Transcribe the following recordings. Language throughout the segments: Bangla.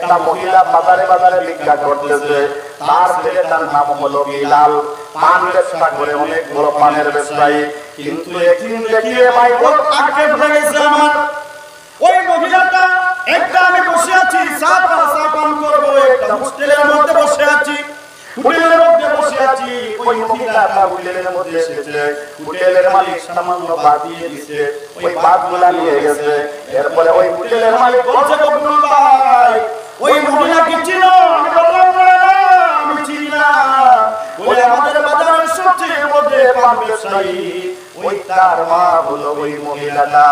একটা মহিলা বাজারে বাজারে ভিক্ষা করতেছে, তার ছেলেটার নাম হলো বিলাল, পান ব্যবসা করে, অনেক বড় পানের ব্যবসায়ী। কিন্তু একদিন দেখিয়ে ভাই ওর আঁকে ভেঙেছে আমার। ওই মহিলাটা, একটা আমি বসে আছি চা পান করবো, একটা হোটেলের মধ্যে বসে আছি, হোটেলের মধ্যে বসে আছি, ওই মহিলাটা হোটেলের মধ্যে এসেছে, হোটেলের মালিক সামান্য ভাত দিয়ে দিচ্ছে, ওই ভাতগুলা নিয়ে গেছে। এরপরে ওই হোটেলের মালিক বলছে, বকুল ভাই ওই মহিলা কি চিনো? আমি বললাম না, আমি চিনি না। বলে আমাদের বাজারের সবচেয়ে মধ্যে পান ব্যবসায়ী, ওই তার মা হলো ওই মহিলাটা।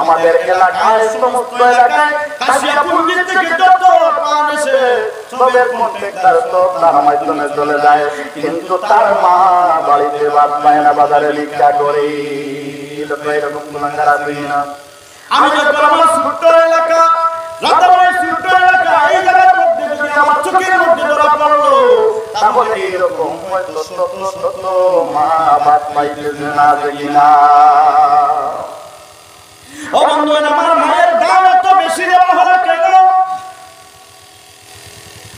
আমাদের এলাকায়, সমস্ত এলাকায় কাশিয়াপুর থেকে যত পান এসে সবের প্রত্যেকটার তো তার মাধ্যমে চলে যায়, কিন্তু তার মা বাড়িতে ভাত পায় না, বাজারে ভিক্ষা করে। এরকম গুণাগার আছে না? আমি যখন আমার ছোট্ট এলাকা, রাতাবাড়ির ছোট্ট এলাকা, এই জায়গার মধ্যে যদি আমার চোখের মধ্যে ধরা পড়লো, তাহলে এরকম হয়তো শত মা ভাত পাইতেছে না, দেখি না। ও বন্ধু, আমার মায়ের দাম এত বেশি দেওয়া হলো কেন?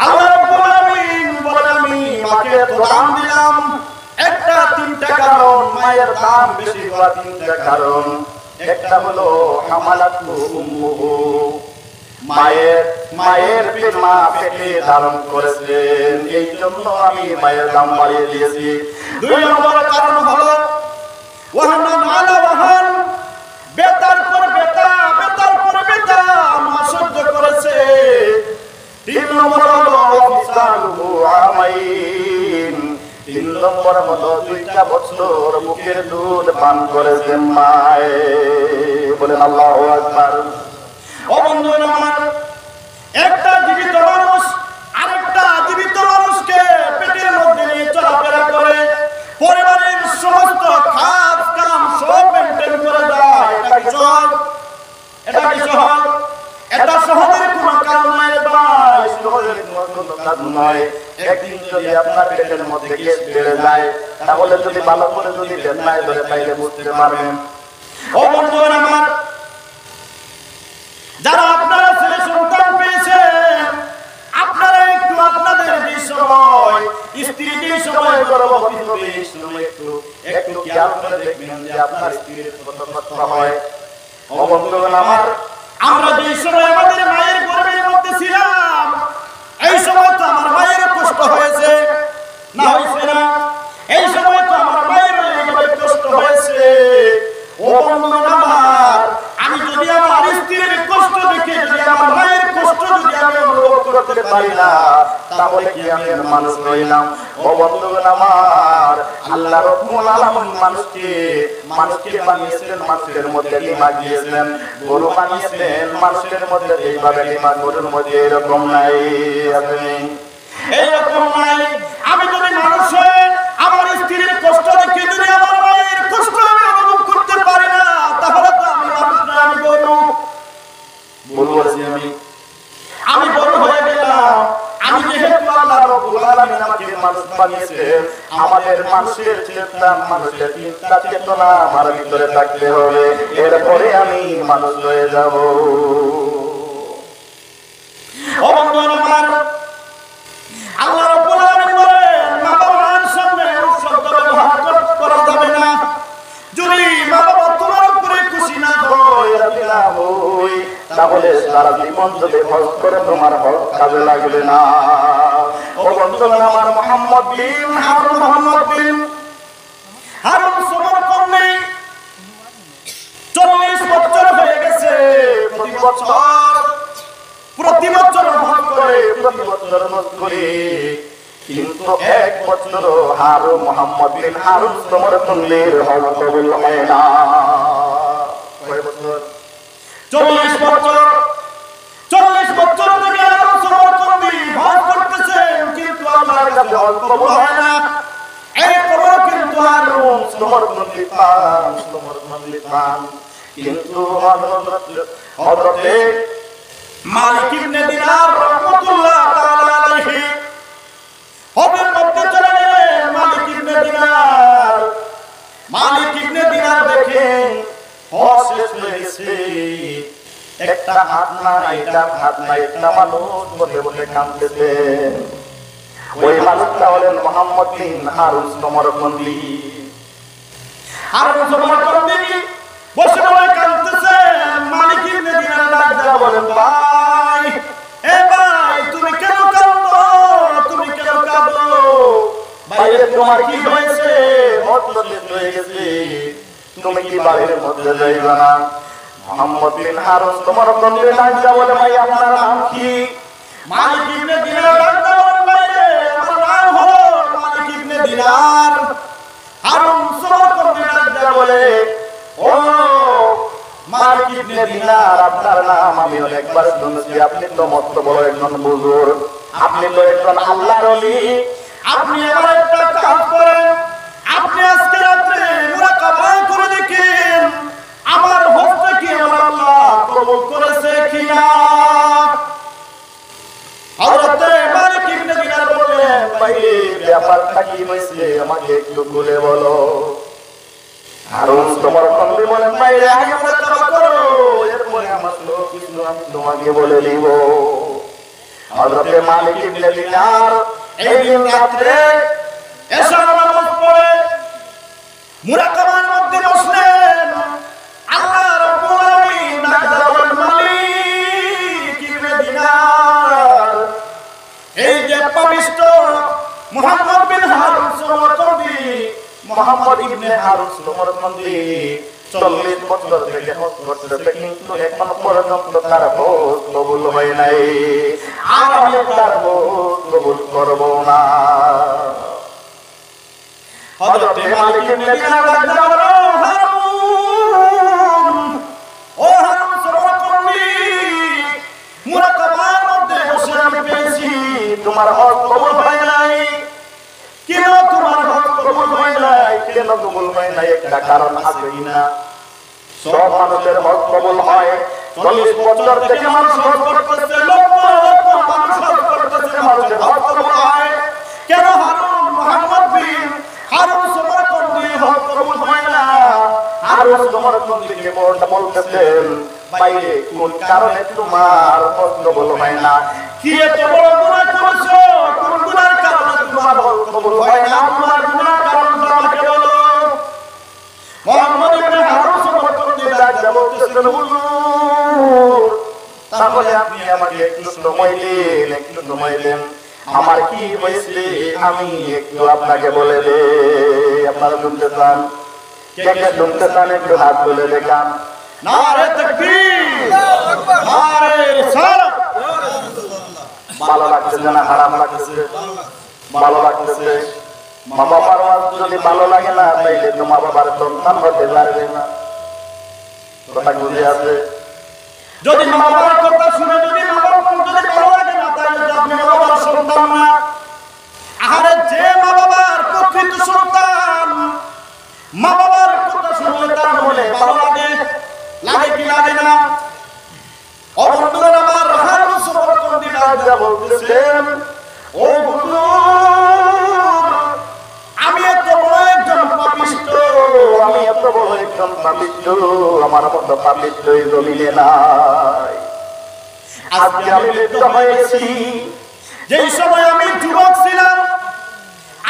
আল্লাহ রাব্বুল আলামিন বলেন, আমি মাকে এত দাম দিলাম, একটা তিনটা কারণ মায়ের দাম বেশি হওয়ার, তিনটা কারণ। একটা হলো হামালাতু উম্মুহু, মায়ের মা পেটে ধারণ করেছেন, এই জন্য আমি মায়ের দাম বাড়িয়ে দিয়েছি। দুই নম্বর কারণ হলো ওয়াহানান আলা ওয়াহান, বেতার পর বেতা, বেতার পর বেতা মা সহ্য করেছে। তিন নম্বর হলো ওয়াফিসালুহু আমাইন, তিন নম্বর হলো 2টা বছর মুখের দুধ পান করেছেন মায়ে। বলেন আল্লাহু আকবার। ও বন্ধু আমার, একটা জীবিত মানুষ আরেকটা জীবিত মানুষকে পেটের মধ্যে নিয়ে চলাফেরা করে, পরিবারের সমস্ত কাজ কাম সব মেনটেন করে যায়, এটা কি সহজ? এটা কি সহজ? এটা সহজের কোনো কাজ নয় ভাই, সহজের কোনো কাজ নয়। একদিন যদি আপনার পেটের মধ্যে গ্যাস বেড়ে যায়, তাহলে যদি ভালো করে যদি বেদনায় ধরে পাইলে বুঝতে পারবেন। ও বন্ধু আমার, যারা আপনারা ছেলে সন্তান পেয়েছেন, আপনারা একটু আপনাদের যে সময় স্ত্রী যে সময় গর্ভবতী হবে, এই সময় একটু খেয়াল করে দেখবেন যে আপনার স্ত্রীর কত কষ্ট হয়। ও বন্ধুগণ আমার, আমরা যে সময় আমাদের মায়ের গর্ভের মধ্যে ছিলাম, এই সময় তো আমার মায়ের কষ্ট হয়েছে না, হয়েছে না? এই সময় তো আমার মায়ের কষ্ট হয়েছে। ও বন্ধুগণ আমার, আমি যদি আমার স্ত্রীর কষ্ট দেখে, যদি আমার মায়ের কষ্ট যদি আমি অনুভব করতে পারি না, তাহলে কি আমি মানুষ রইলাম? ও বন্ধুগণ আমার, আল্লাহ রাব্বুল আলামিন মানুষকে বানিয়েছেন, মানুষের মধ্যে দিমাগ দিয়েছেন। গরু বানিয়েছেন, মানুষের মধ্যে এইভাবে দিমাগ, গরুর মধ্যে এরকম নাই, এইরকম নাই। আমি যদি মানুষ হই, আমার স্ত্রীর কষ্ট দেখে যদি আমার মায়ের কষ্ট আমি অনুভব করতে পারি না, তাহলে তো আমি মানুষ না, আমি গরু। বলবো আমি বড় হয়ে গেলাম। আমি যেহেতু আল্লাহ রাব্বুল আলামিন আমাকে মানুষ বানিয়েছেন, আমাদের মানুষের চিন্তা, মানুষের চিন্তা চেতনা আমার ভিতরে থাকতে হবে, এরপরে আমি মানুষ হয়ে যাব। ও বন্ধু আমার, আল্লাহ রাব্বুল আলামিন বলেন, মা বাবার সামনে শব্দ ব্যবহার করা যাবে না। যদি মা বাবা তোমার উপরে খুশি না হয়, রাজি না হয়, তাহলে সারা জীবন যদি হজ করে তোমার হজ কাজে লাগবে না। ও বন্ধুগণ আমার, মোহাম্মদ বিন হারুন সমরকন্দে 40 বছর হয়ে গেছে, প্রতি বছর হজ করে, প্রতি বছর হজ করে, কিন্তু এক বছর মোহাম্মদ বিন হারুন সমরকন্দের হজ কবুল হয় না। কয় বছর? 40 বছর। 40 বছর থেকে হারুন সমরকন্দি হজ করতেছেন, কিন্তু আল্লাহর কাছে হজ কবুল হয় না। এই খবর কিন্তু হারুন সমরকন্দি পান, কিন্তু হযরতে মালিক ইবনে দিনার রাহমাতুল্লাহ তাআলা আলাইহি হজের মধ্যে চলে গেলেন। মালিক ইবনে দিনার দেখেন হজ শেষ হয়ে গেছে, একটা হাত নাই, ডান হাত নাই, একটা মানুষ বসে বসে কাঁদতেছে। ওই মানুষটা হলেন মুহাম্মদ বিন হারুন সমরকন্দি। হারুন সমরকন্দি বসে বসে কাঁদতেছে। মালিক ইবনে দিনার ডাক বলেন, ভাই, এ ভাই, তুমি কেন কাঁদো? তুমি কেন কাঁদো? ভাই, তোমার কি হয়েছে? মতলব হয়ে গেছে, তুমি কি বাড়ির মধ্যে যাইবা না? মুহাম্মদ বিন হারুন সমরকন্দি ডাক বলে, ভাই, আপনার নাম কি? মালিক ইবনে দিনার ডাক বলেন, ভাই, আমার নাম হলো মালিক ইবনে দিনার। হারুন সমরকন্দি ডাক বলে, ও মালিক ইবনে দিনার, আপনার নাম আমি অনেকবার শুনেছি। আপনি তো মস্ত বড় একজন বুজুর্গ, আপনি তো একজন আল্লাহর ওলি। আপনি আমার একটা কাজ করেন, আপনি আজকে রাত্রে মুরাকাবা করে দেখেন আমার হজটা কি আমার আল্লাহ কবুল করেছে কিনা। হযরত মালিক ইবনে দিনার বললেন, ভাই, ব্যাপারটা কি হয়েছে আমাকে একটু খুলে বলো। হারুন সমরকন্দি বলেন, ভাই, আগে মুরাকাবা করো, এরপরে আমার সব কিছু আমি তোমাকে বলে দিব। হযরত মালিক ইবনে দিনার এই দিন রাত্রে এশার নামাজ পড়ে মুরাকাবার মধ্যে বসলেন। আল্লাহ রাব্বুল আলামিন বলেন, মালিক ইবনে দিনার, এই যে পবিত্র মুহাম্মদ বিন হারুন সমরকন্দি, মুহাম্মদ ইবনে হারুন সমরকন্দি 40 বছর থেকে হজ করতেছে, কিন্তু এখন পর্যন্ত তার হজ কবুল হয় নাই, আর আমি তার হজ কবুল করব না। হযরত মালিক ইবনে দিনার ডাক বলে, হারুন, ও হারুন সমরকন্দি, মুরাকাবার মধ্যে বসে আমি পেয়েছি তোমার হজ কবুল হয় নাই। কেন তোমার হজ কবুল হয় নাই? কেন কবুল হয় নাই? একটা কারণ আছে কিনা? সব মানুষের হজ কবুল হয়, 40 বছর থেকে মানুষ হজ করতেছে, লক্ষ লক্ষ মানুষ হজ করতেছে, মানুষের হজ কবুল হয়। কেন হারুন, মুহাম্মদ বিন হারুন সমরকন্দি হজ কবুল হয় না? হারুন সমরকন্দিকে বলতেছেন, বাইরে কোন কারণে তোমার হজ কবুল হয় না? কি এত বড় গুনাহ করেছো? কোন গুনার কারণে তোমার হজ কবুল হয় না? তোমার গুনার কারণটা আমাকে বলো। মুহাম্মদ ইবনে হারুন সমরকন্দি ডাক বলতেছেন, হুজুর, তাহলে আপনি আমাকে একটু সময় দিন, একটু সময় দেন, আমার কি হয়েছে আমি একটু আপনাকে বলে দেই। আপনারা শুনতে চান? কে কে শুনতে চান? একটু হাত তুলে দেখান। নারে তাকবীর, নারে রিসালাত। ভালো লাগতেছে না হারাম লাগতেছে? ভালো লাগতেছে। মা বাবার ওয়াজ যদি ভালো লাগে না, তাইলে তো মা বাবার সন্তান হতে পারবে না। কথা বুঝে আছে? যদি মা বাবার কথা শুনে যদি মা বাবার যদি ভালো লাগে না, তাহলে তো আপনি মা বাবার সন্তান না। আরে যে মা বাবার প্রকৃত সন্তান, মা বাবার কথা শুনলে তার মনে ভালো লাগে, লাগে কি লাগে না? অবন্ধুরা আমার, হারুন সমরকন্দি ডাক বলতেছেন, ও হুজুর, আমি এত বড় একজন পাপিষ্ঠ, আমি এত বড় একজন পাপিষ্ঠ, আমার মতো পাপিষ্ঠ এই জমিনে নাই। আজকে আমি লিপ্ত হয়েছি। যেই সময় আমি যুবক ছিলাম,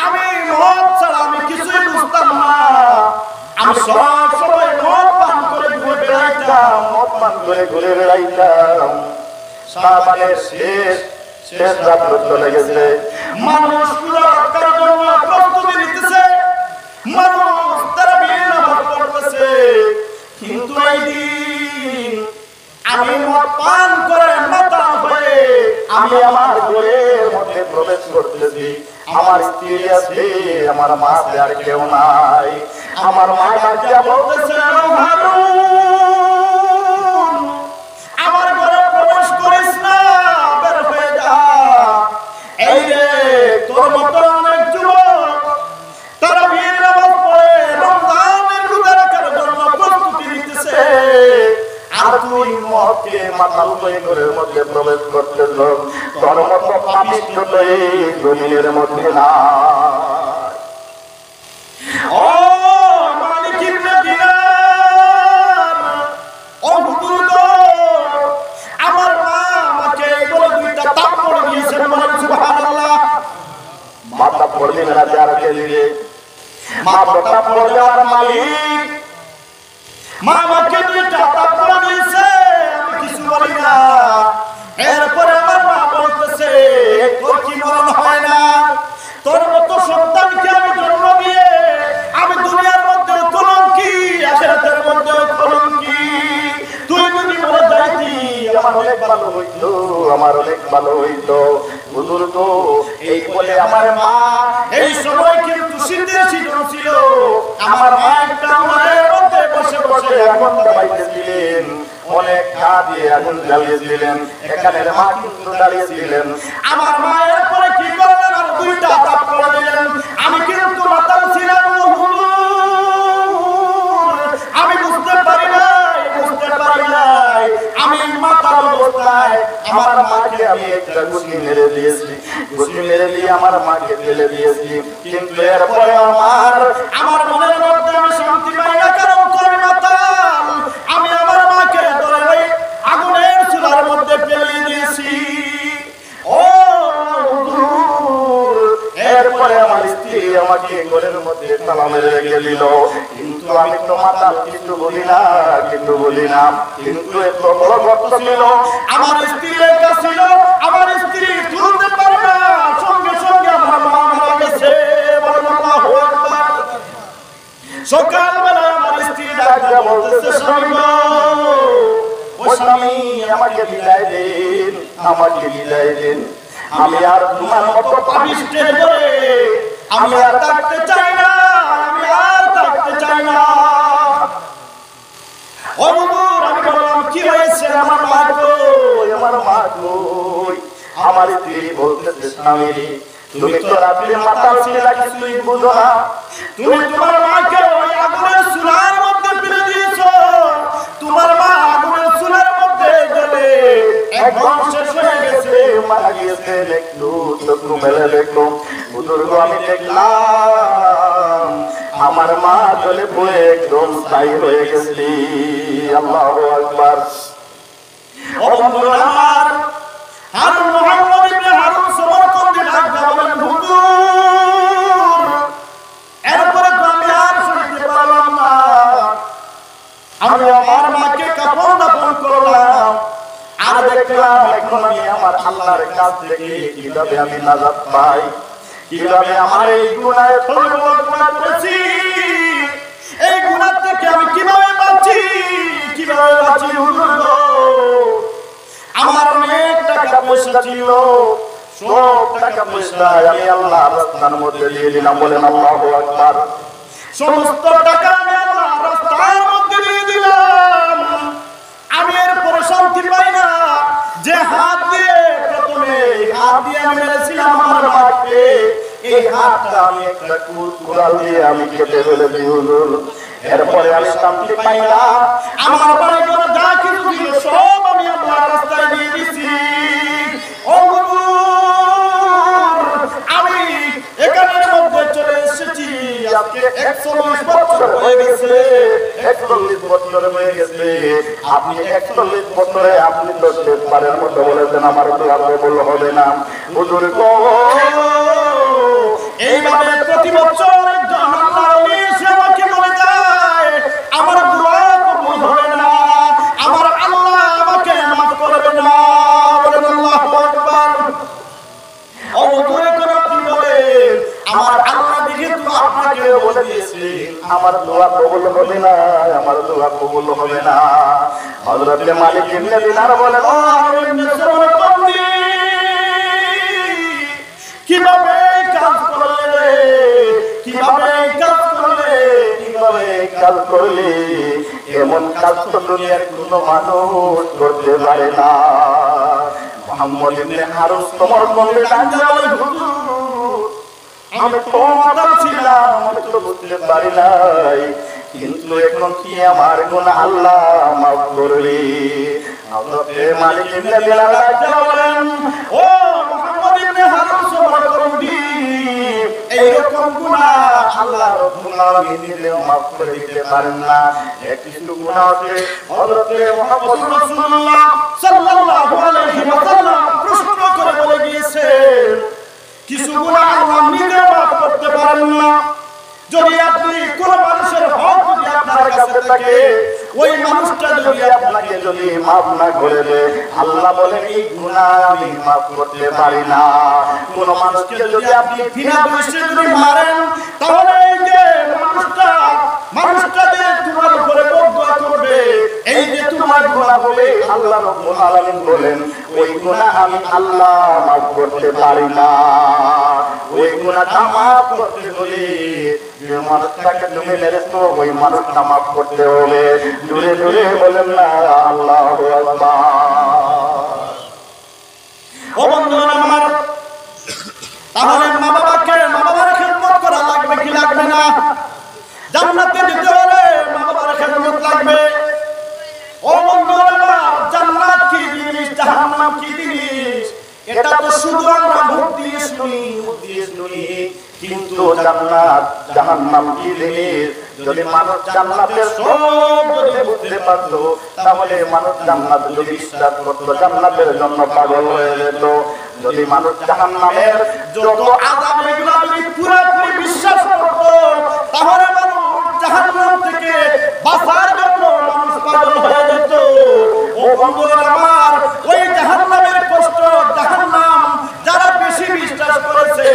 আমি মদ ছাড়া আমি কিছুই বুঝতাম না। আমি সব সময় মদ পান করে ঘুরে বেড়াইতাম, মদ পান করে ঘুরে বেড়াইতাম। সাবানের শেষ রাত্র চলে গেছে, মানুষ পূজা করার জন্য প্রস্তুতি নিতেছে, মানুষ তারাবির নামাজ পড়তেছে, কিন্তু এই দিন আমি মদ পান করে মাতা হয়ে আমি আমার ঘরের মধ্যে প্রবেশ করতেছি। আমার স্ত্রী আছে, আমার মা আর কেউ নাই। আমার মা ডাকিয়া বলতেছে, হারুন, আমার ঘরে প্রবেশ করিস না, বের হয়ে যা। এই রে তোর মতো অনেক যুবক তারাবির নামাজ পড়ে রমজানের রোজা রাখার জন্য প্রস্তুতি নিতেছে, আর তুই মদকে মাতাল হয়ে ঘরের মধ্যে প্রবেশ করতেছ। তোর মতো পাপিষ্ঠ তো এই জমিনের মধ্যে না। ও মালিক ইবনে দিনার, ও হুজুর, আমার থাপ্পড় দিবে না যারকে দিবে। মাত্র থাপ্পড় দেওয়ার মালিক মা আমাকে দুইটা থাপ্পড় দিয়েছে, আমি কিছু বলি না। এরপরে আমার মা বলতেছে তোর কি মরণ হয় না? তোর মতো সন্তানকে আমি জন্ম দিয়ে আমি দুনিয়ার মধ্যে কলঙ্কি, আখিরাতের মধ্যে কলঙ্কি। তুই যদি মরে যাইতি আমার অনেক ভালো হইতো, আমার অনেক ভালো হইতো। হুজুর গো, এই বলে আমার মা এই সময় কিন্তু শীতের সিজন ছিল। আমার মা একটা ঘরের মধ্যে বসে বসে আগুন জ্বালাইতেছিলেন, অনেক ঘা দিয়ে আগুন জ্বালিয়েছিলেন। এখানে মা কিন্তু দাঁড়িয়েছিলেন। আমার মা এরপরে কি করলেন? আর দুইটা থাপ্পড় দিলেন। আমি কিন্তু মাতাল ছিলাম, আমি বুঝতে পারি নাই, বুঝতে পারি নাই। আমি মাতাল অবস্থায় আমার মাকে আমি একটা ঘুষি মেরে দিয়েছি, ঘুষি মেরে দিয়ে আমার মাকে ফেলে দিয়েছি। কিন্তু এরপরে আমার মনের মধ্যে আমি শান্তি পাই না, কারণ আমি মাতাল। আমি আমার মাকে ধরে ওই আগুনের চুলার মধ্যে ফেলে দিয়েছি। ও এরপরে আমার স্ত্রী আমাকে ঘরের মধ্যে তালা মেরে রেখে দিল। কিন্তু আমি তো মাতাল, কিছু বলি না, কিছু বলি না। কিন্তু এত বড় গর্ত ছিল, আমার স্ত্রীর কাছে ছিল, আমার স্ত্রী তুলতে পারে না। সঙ্গে সঙ্গে আমার মা মারা গেছে। সকালবেলা আমার স্ত্রী ডাক্তার বলতেছে স্বামী গো, ও স্বামী আমাকে বিদায় দিন, আমাকে বিদায় দিন। আমি আর তোমার মতো পাপিষ্ঠে করে আমি আর থাকতে চাই না, আমি আর থাকতে চাই না। ও হুজুর, আমি বললাম কি হয়েছে? আমার মা কই, আমার মা কই? আমার স্ত্রী বলতেছে স্বামী তুমি তো রাত্রে মাতাল ছিলা, কিছুই বুঝো না। তুমি তোমার মাকে ওই আগুনের চুলার মধ্যে ফেলে দিয়েছো। তোমার মা আগুনের চুলার মধ্যে গেলে একদম শেষ হয়ে গেছে, মারা গিয়েছে। একটু চোখ মেলে দেখো হুজুর গো, আমি দেখলাম আমার মা জ্বলে পুড়ে একদম ছাই হয়ে গেছে। আল্লাহু আকবার। ও বন্ধুরা আমার, হারুন মুহাম্মদ ইবনে হারুন সমরকন্দি ডাকতে বলেন হুজুর, এরপরে তো আমি আর শুনতে পারলাম না। আমি আমার মাকে কাফন দাফন করলাম, আর দেখলাম এখন আমি আমার আল্লাহর কাছ থেকে কিভাবে আমি নাজাত পাই, কিভাবে আমার এই গুনাহে গুনাহ করেছি, এই গুনাহ থেকে আমি কিভাবে বাঁচি, কিভাবে বাঁচি। হুজুর গো, আমার অনেক টাকা পয়সা ছিল, সব টাকা পয়সা আমি আল্লাহর রাস্তার মধ্যে দিয়ে দিলাম। বলেন আল্লাহু আকবার। সমস্ত টাকা আমি আল্লাহর রাস্তার মধ্যে দিয়ে দিলাম। আমি এরপরে শান্তি পাই না। যে হাত দিয়ে প্রথমে হাত দিয়ে আমি মেরেছিলাম আমার মাকে, এই হাতটা আমি একটা কুড়াল দিয়ে আমি কেটে ফেলেছি হুজুর। এরপরে আমি শান্তি পাই না। আমার বাড়ি ঘর যা কিছু ছিল সব আমি আল্লাহর রাস্তায় দিয়ে দিছি। ও হুজুর, আমি এখানের মধ্যে চলে এসেছি আজকে 41 বছর হয়ে গেছে, 41 বছর হয়ে গেছে। আপনি 41 বছরে আপনি তো শেষবারের মতো বলেছেন আমার দোয়া কবুল হবে না। হুজুর গো, এইভাবে প্রতি বছর একজন আল্লাহর ওলি এসে আমাকে বলে যায় আমার দোয়া কবুল হবে না, আমার আল্লাহ আমাকে মাফ করবে না। বলেন আল্লাহু আকবার। ও হুজুর, কোন কি বলে আমার আল্লাহ যেহেতু আপনাকে বলে দিয়েছে আমার দোয়া কবুল হবে না, আমার দোয়া কবুল হবে না। হযরত মালিক ইবনে দিনার বলেন ও ইবনে সমরকন্দি, কিভাবে কাজ করলে, কিভাবে কাজ করলে, কিভাবে কাজ করলে? এমন কাজ তো দুনিয়ার কোনো মানুষ করতে পারে না। মুহাম্মদ ইবনে হারুন সমরকন্দি ডাকতে বলেন হুজুর, আমি তো মাতাল ছিলাম, আমি তো বুঝতে পারি নাই, কিন্তু এখন কি আমার গুনাহ আল্লাহ মাফ করবে? হযরত মালিক ইবনে দিনার ডাকতে বলেন ও মুহাম্মদ ইবনে হারুন সমরকন্দি, এইরকম গুনাহ আল্লাহ রাব্বুল আলামিন নিজে মাফ করে দিতে পারেন না। কিছু গুনাহ আছে হযরত মুহাম্মদ রাসূলুল্লাহ সাল্লাল্লাহু আলাইহি ওয়াসাল্লাম প্রশ্ন করে বলে গিয়েছেন, কিছু গুনাহ আল্লাহ নিজে মাফ কাছে থাকে, ওই মানুষটা যদি আপনাকে যদি মাফ না করে দেয়, আল্লাহ বলেন এই গুনাহ আমি মাফ করতে পারি না। কোন মানুষকে যদি আপনি বিনা দোষে যদি মারেন, তাহলে এই যে মানুষটা যে তোমার উপরে বদদুয়া করবে, এই যে তোমার গুনাহ হবে, আল্লাহ রাব্বুল আলামিন বলেন ওই গুনাহ আমি আল্লাহ মাফ করতে পারি না। ওই গুনাহটা মাফ করতে হলে যে মানুষটাকে তুমি মেরেছো ওই মানুষটা মাফ করতে হবে। জোরে জোরে বলেন না আল্লাহু আকবার। ও বন্ধুরা আমার, তাহলে মা বাবার খেদমত করা লাগবে কি লাগবে না? জান্নাতে যেতে হলে মা বাবার খেদমত লাগবে। ও বন্ধুরা, জান্নাত কি জিনিস, জাহান্নাম কি জিনিস, এটা তো শুধু আমরা মুখ দিয়ে শুনি, কিন্তু জান্নাত জাহান্নাম কি জিনিস যদি মানুষ জান্নাতের সব যদি বুঝতে পারত, তাহলে মানুষ জান্নাত যদি বিশ্বাস করতো, জান্নাতের জন্য পাগল হয়ে যেত। যদি মানুষ জাহান্নামের যত আযাব এগুলো যদি পুরোপুরি বিশ্বাস করত, তাহলে মানুষ জাহান্নাম থেকে বাঁচার জন্য মানুষ পাগল হয়ে যেত। ও বন্ধুরা আমার, ওই জাহান্নামের কষ্ট, জাহান্নাম যারা বেশি বিশ্বাস করেছে,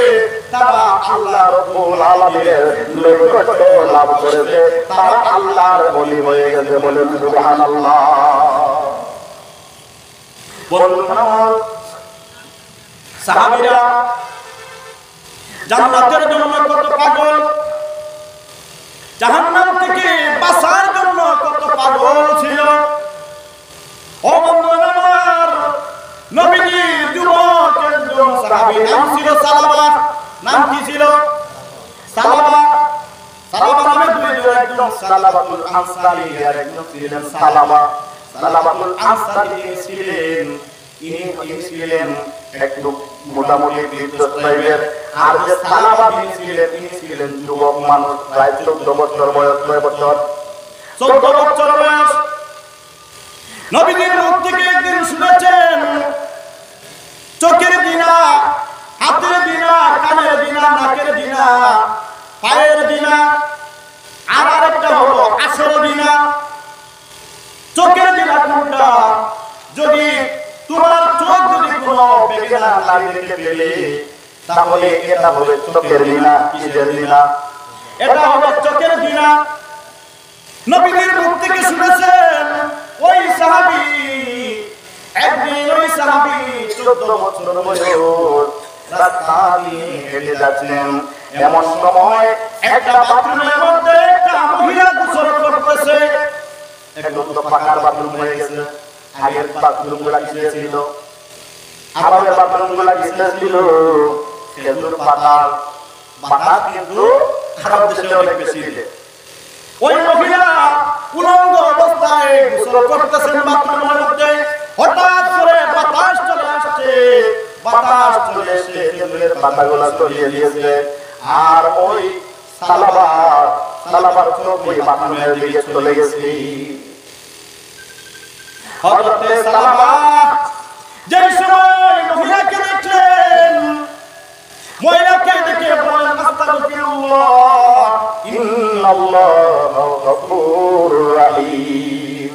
তারা আল্লাহ রাব্বুল আলামিনের নৈকট্য লাভ করেছে, তারা আল্লাহর ওলি হয়ে গেছে। বলেন সুবহানাল্লাহ। বন্ধুরা, সাহাবীরা জান্নাতের জন্য কত পাগল, জাহান্নাম থেকে বাঁচার জন্য কত পাগল ছিল। ও বন্ধুরা আমার, নবীজির যুবক একজন সাহাবী, নাম ছিল সালাবা। নাম কি ছিল? সালাবা নামে দুইজন, একজন সালাবাতুল আনসারী আর একজন ছিলেন সালাবাতুল আনসারী ছিলেন একটু মোটামুটি বৃদ্ধ টাইপের, আর যে সালাবা তিনি ছিলেন যুবক মানুষ, প্রায় 14 বছর বয়স। 14 বছর বয়স। নবীজির মুখ থেকে একদিন শুনেছেন চোখের দিনা, হাতের দিনা, কানের দিনা, নাকের দিনা, পায়ের দিনা, আর আরেকটা হলো আসর দিনা। চোখের দিনা কোনটা? যদি তোমার চোখ যদি কোনো বেগেনা নারী রেখে পেলে, তাহলে এটা হবে চোখের দিনা। কিসের দিনা? এটা হবে চোখের দিনা। নবীজির মুখ থেকে শুনেছেন ওই সাহাবী, একদিন ওই সাহাবী 14 বছর বয়স রাস্তা দিয়ে হেঁটে যাচ্ছেন। এমন সময় একটা বাথরুমের মধ্যে একটা মহিলা গোসল করতেছে। একদম তো পাকার বাথরুম হয়ে গেছে। আগের বাথরুম গুলা কিসে ছিল? আমাদের বাথরুম গুলা কিসে ছিল? খেজুর পাতার। পাতা কিন্তু খারাপ দেশে অনেক বেশি দিলে। ওই মহিলা উলঙ্গ অবস্থায় গোসল করতেছেন বাথরুমের মধ্যে। হঠাৎ করে বাতাস চলে আসছে। বাতাস চলে এসে খেজুরের পাতাগুলো ছড়িয়ে দিয়েছে। আর ওই সালাবার চোখ ওই বাথরুমের দিকে চলে গেছে। হযরতে সালামা যে সময় মহিলাকে দেখলেন, মহিলাকে দেখে বলেন আস্তাগফিরুল্লাহ, ইন্নাল্লাহা গফুরুর রহিম।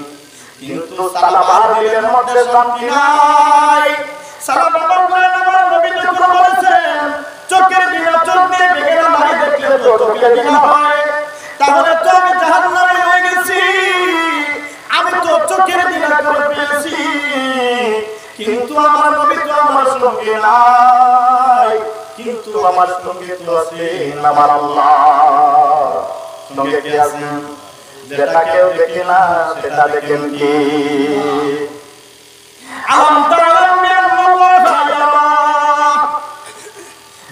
কিন্তু সালামার দিলের মধ্যে শান্তি নাই। সালামা বললেন, আমার নবী যখন বলেছেন চোখের দিনা, চোখ দিয়ে বেগেনা নারী দেখলে তো চোখের দিনা হয়, তাহলে তো আমি জাহান্নামে হয়ে গেছি। আমি তো চোখের দিনা করে পেয়েছি, কিন্তু আমার নবী তো আমার সঙ্গে নাই। কিন্তু আমার সঙ্গে তো আছেন আমার আল্লাহ। সঙ্গে কে আছেন? যেটা কেউ দেখে না সেটা দেখেন কি?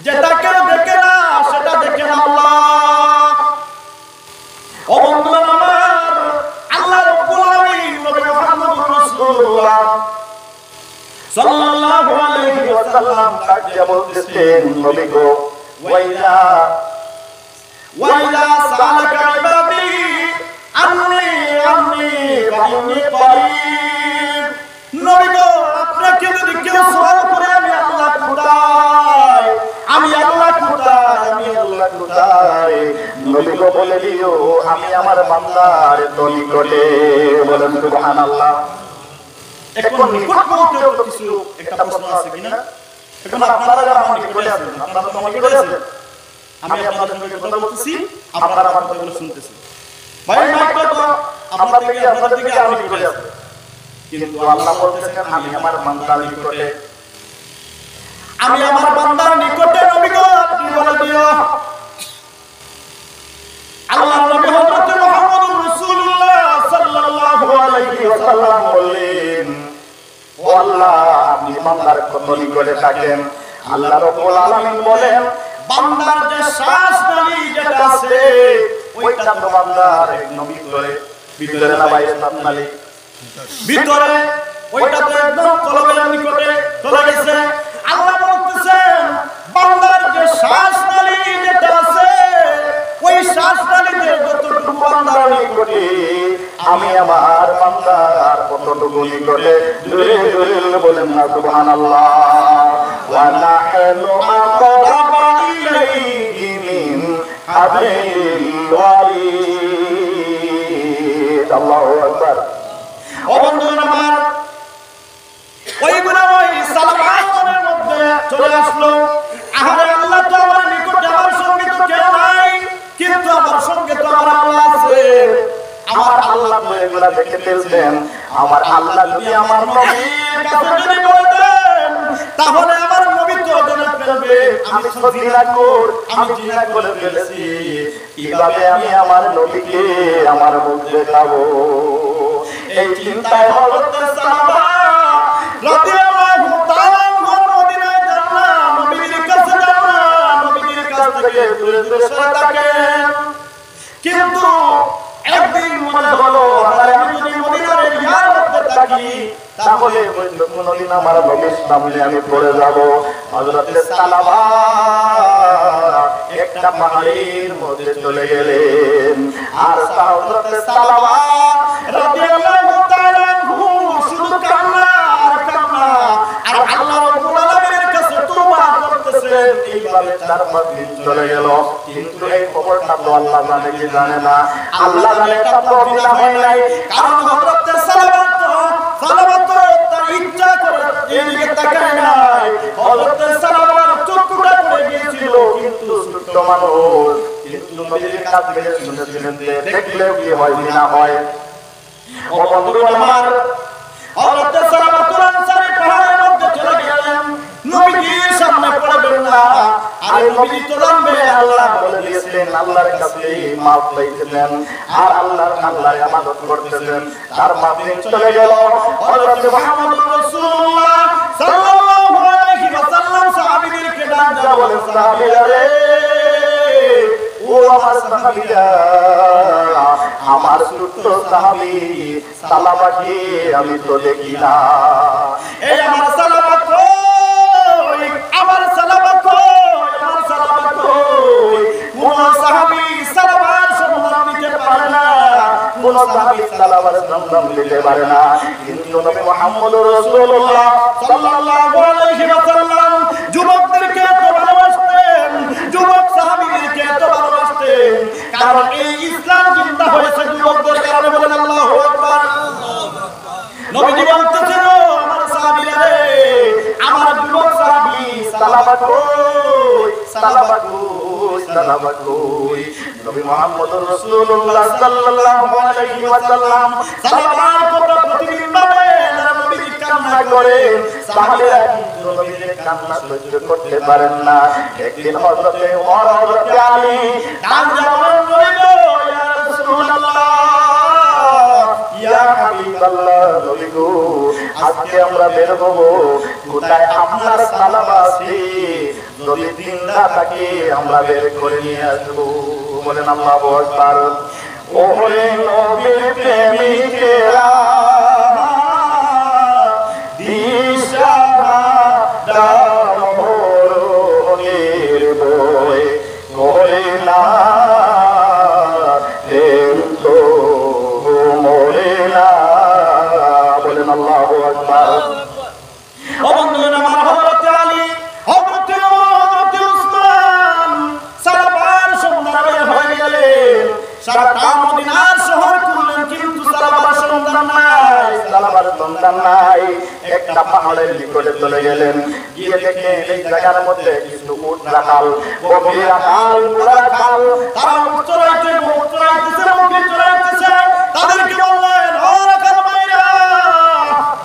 যেটা কেউ দেখে না সেটা দেখেন আল্লাহ। ও বন্ধুরা আমার, আল্লাহ রাব্বুল আলামিন নবী মুহাম্মদুর রাসূলুল্লাহ সাল্লাল্লাহু আলাইহি ওয়াসাল্লাম তাকে বলতেছেন, নবী গো, ওয়াইলা সালাকা ইবাদি আন্নী ফাইন্নী করিব। নবী গো, আপনাকে যদি কেউ সওয়াল করে আমি আল্লাহ কোথায়, আমি আল্লাহ কোথায়, আমি আল্লাহ কোথায়, নবী গো বলে দিও আমি আমার বান্দার এত নিকটে। বলেন সুবহানাল্লাহ। এখন নিকট বলতে কিছু একটা প্রশ্ন আছে কিনা? এখন আপনারা যারা আমার নিকটে আছেন, আপনারা তো আমার নিকটে আছেন, আমি আপনাদের সঙ্গে কথা বলতেছি, আপনারা আমার কথাগুলো শুনতেছেন। ভাই মাইকটা তো আপনাদের দিকে আমি নিকটে আছি, কিন্তু আল্লাহ বলতেছেন আমি আমার বান্দার নিকটে। আমি আমার বান্দার নিকটে নবী গো আপনি বলে দিও। আল্লাহর নবী হযরত মুহাম্মদুর রাসূলুল্লাহ সাল্লাল্লাহু আলাইহি ওয়াসাল্লাম বললেন, ও আল্লাহ আপনি বান্দার কত নিকটে থাকেন। আল্লাহ রাব্বুল আলামিন বলেন, বান্দার যে শ্বাস নালী যেটা আছে ওইটা তো বান্দার একদম ভিতরে না বাইরে শ্বাস নালী ভিতরে, ওইটা তো একদম কলবের নিকটে চলে গেছে। আল্লাহ বলতেছেন বান্দার যে শ্বাস নালী যেটা আছে ওই শ্বাস নালীতে যতটুকু বান্দার নিকটে আমি আমার বান্দার কতটুকু নিকটে। জোরে জোরে বলেন না সুবহানাল্লাহ। ওয়া নাহনু আকরাবু ইলাইহি মিন হাবলিল ওয়ারিদ। আল্লাহু আকবার। ও বন্ধুরা আমার, ওইগুলো ওই সালাতের মধ্যে চলে আসলো। আরে আল্লাহ তো আমার নিকটে, আমার সঙ্গে তো কেউ নাই, কিন্তু আমার সঙ্গে তো আমার আল্লাহ আছে। আমার আল্লাহ তো এগুলা দেখে ফেলছেন। আমার আল্লাহ যদি আমার নবীর কাছে যদি বলতেন তাহলে আমার নবী তো জেনে ফেলবে আমি তো জিনা করে ফেলেছি। কিভাবে আমি আমার নবীকে আমার মুখ দেখাবো? এই চিন্তায় হযরত সাহাবা রাদিয়াল্লাহু তাআলা মদিনায় যান না, নবীর কাছে যান না, নবীর কাছ থেকে দূরে দূরে সরে থাকেন। কিন্তু একদিন মনে হলো আমি যদি মদিনার ইয়ার মধ্যে থাকি তাহলে কোনদিন আমার নবীর সামনে আমি পড়ে যাব। হযরত সালামা একটা পাহাড়ের মধ্যে চলে গেলেন, আর হযরত সালামা রাদিয়াল্লাহু তাআলা শুধু কান্না আর কান্না, আর আল্লাহ রাব্বুল আলামিনের কাছে তওবা করতেছেন। এইভাবে 4-5 দিন চলে গেল, কিন্তু এই খবরটা তো আল্লাহ জানে কি জানে না? আল্লাহ জানে তা তো বিনা হয় নাই। কারণ হযরত সালামা তো তার ইচ্ছা করে এদিকে তাকায় নাই। হযরত সালামার চক্ষুটা পড়ে গিয়েছিল, কিন্তু ছোট্ট মানুষ, কিন্তু নবীর কাছ থেকে শুনেছিলেন যে দেখলেও কি হয় বিনা হয়। ও বন্ধুরা আমার, হযরত সালামা আনসারী পাহাড়ের মধ্যে চলে গেলেন, নবীজির সামনে পড়বেন না। আর নবী তো জানবে আল্লাহ বলে দিয়েছেন, আল্লাহর কাছে মাফ চাইতেছেন আর আল্লাহর ইবাদত করতেছেন। তার মাঝদিন চলে গেল। হযরত মুহাম্মদুর রাসূলুল্লাহ সাল্লাল্লাহু আলাইহি ওয়াসাল্লাম সাহাবীদেরকে ডাক দেয়া বলেন, সাহাবীরা রে, ও আমার সাহাবীরা, আমার ছোট্ট সাহাবী সালামাকে আমি তো দেখি না। এই আমার সালামা কই, আমার সালামা কই, আমার সালামা কই? কোন সাহাবী সালামার সন্ধান দিতে পারে না, কোন সাহাবী সালামার সন্ধান দিতে পারে না। কিন্তু নবী মুহাম্মদুর রাসূলুল্লাহ সাল্লাল্লাহু আলাইহি ওয়াসাল্লাম যুবকদেরকে তো ভালোবাসতেন, যুবক সাহাবীদেরকে তো ভালোবাসতেন, কারণ এই ইসলাম জিন্দা হয়েছে যুবকদের কারণে। বলেন আল্লাহু আকবার। নবীজি বলতেছেন, আমার সাহাবীরা রে, আমার যুবক সাহাবী সালামা কই, সালামা কই, সালামা কই? নবী মুহাম্মদুর রাসূলুল্লাহ সাল্লাল্লাহু আলাইহি ওয়াসাল্লাম সালামার কথা প্রতিদিন বলেন, আর নবীজি কান্না করেন। সাহাবীরা কিন্তু নবীর কান্না সহ্য করতে পারেন না। একদিন হযরত ওমর, হযরত আলী ডাক দিয়ে বলেন, নবী গো, ইয়া রাসূলুল্লাহ, ইয়া হাবিবাল্লাহ, নবী গো, আজকে আমরা বের হব, কোথায় আপনার সালামা আছে? যদি জিন্দা থাকে আমরা বের করে নিয়ে আসবো। বলেন আল্লাহু আকবার। ওরে নবীর প্রেমিকেরা দিশাহারা মোহরের বই করে না, তো মরে না। বলেন আল্লাহু আকবার। ও বন্ধুরা আমার, হযরত আলী, হযরত ওমর, হযরত উসমান সালাবার সন্ধানে হয়ে গেলেন। সারা মদিনা একটা পাহাড়ের নিকটে চলে গেলেন, গিয়ে দেখেন এই জায়গার মধ্যে কিছু উট রাখাল, গভীর রাখাল, মুড়া রাখাল, তারা উট চড়াইতেছে, মুখে চড়াইতেছে। তাদেরকে বললেন, ও রাখাল ভাইরা,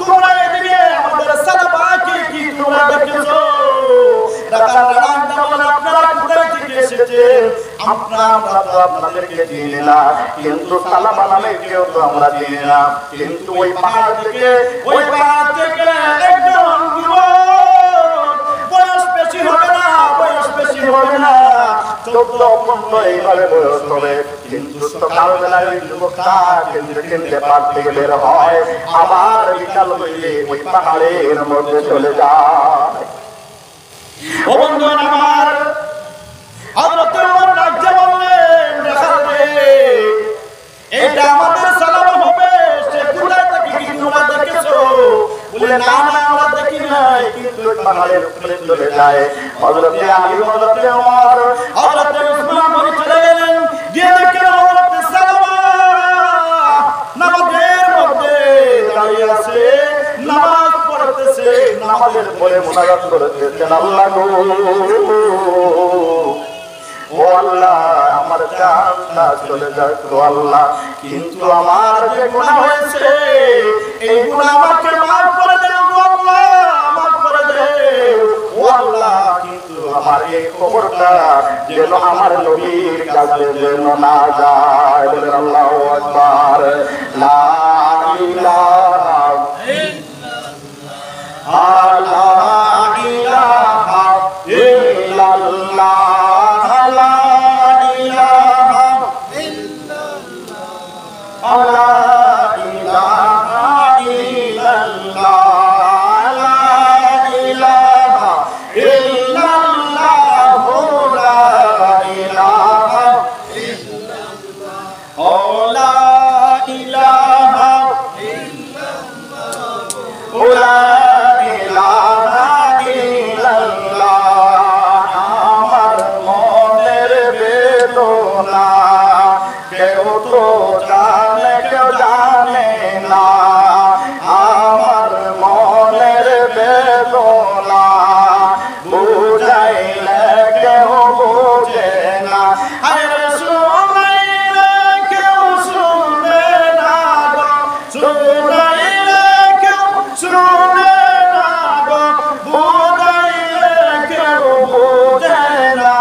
তোমরা এদিকে আমাদের সালাবাকে কি তোমরা দেখেছো? রাখালরা বলে, আপনারা কোথায় থেকে এসেছেন? আমরা তো আপনাদেরকে চিনি না, কিন্তু সালাবা নামে কেউ তো আমরা চিনি না। কিন্তু ওই পাহাড় থেকে একজন যুবক, বয়স বেশি হবে না, 14-15 এইভাবে বয়স হবে, কিন্তু সকালবেলায় ওই যুবকটা খেলতে পার থেকে বের হয়, আবার বিকাল হইলে ওই পাহাড়ের মধ্যে চলে যায়। ও বন্ধুগণ আমার, হযরত ওমর রাজ্য বললেন, এটা আমাদের সালাবা হবে, সে কোথায় থেকে কি তোমরা দেখেছো? বলে, না আমরা দেখি নাই, কিন্তু পাহাড়ের উপরে চলে যায়। হযরত আলী, হযরত ওমর, হযরত উসমান বলে চলে গেলেন, গিয়ে দেখেন হযরত সালাবা নামাজের মধ্যে দাঁড়িয়ে আছে, নামাজ পড়তেছে, নামাজের পরে মুনাজাত করতেছেন, আল্লাহ গো, ও আল্লাহ, আমার জানটা চলে যায় তো আল্লাহ, কিন্তু আমার যে গুনাহ হয়েছে এই গুনাহ আমাকে মাফ করে দেন গো আল্লাহ, মাফ করে দেন ও আল্লাহ, কিন্তু আমার এই খবরটা যেন আমার নবীর কাছে যেন না যায়। বলেন আল্লাহু আকবার। লা ইলাহা ইল্লাল্লাহ, কেউ তো জানে, কেউ জানে না আমার মনের বেদনা, বুঝাইলে কেউ বোঝে না, শুনাইলে কেউ শুনে না গো, শুনাইলে কেউ শুনে না গো, বুঝাইলে কেউ বোঝে না।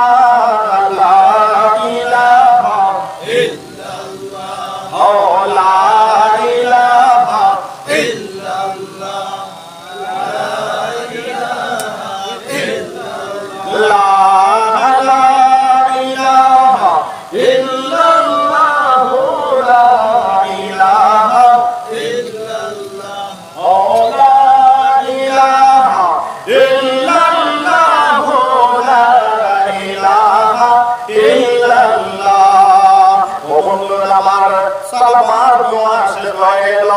আমার সালামার দোয়া শেষ হয়ে গেল।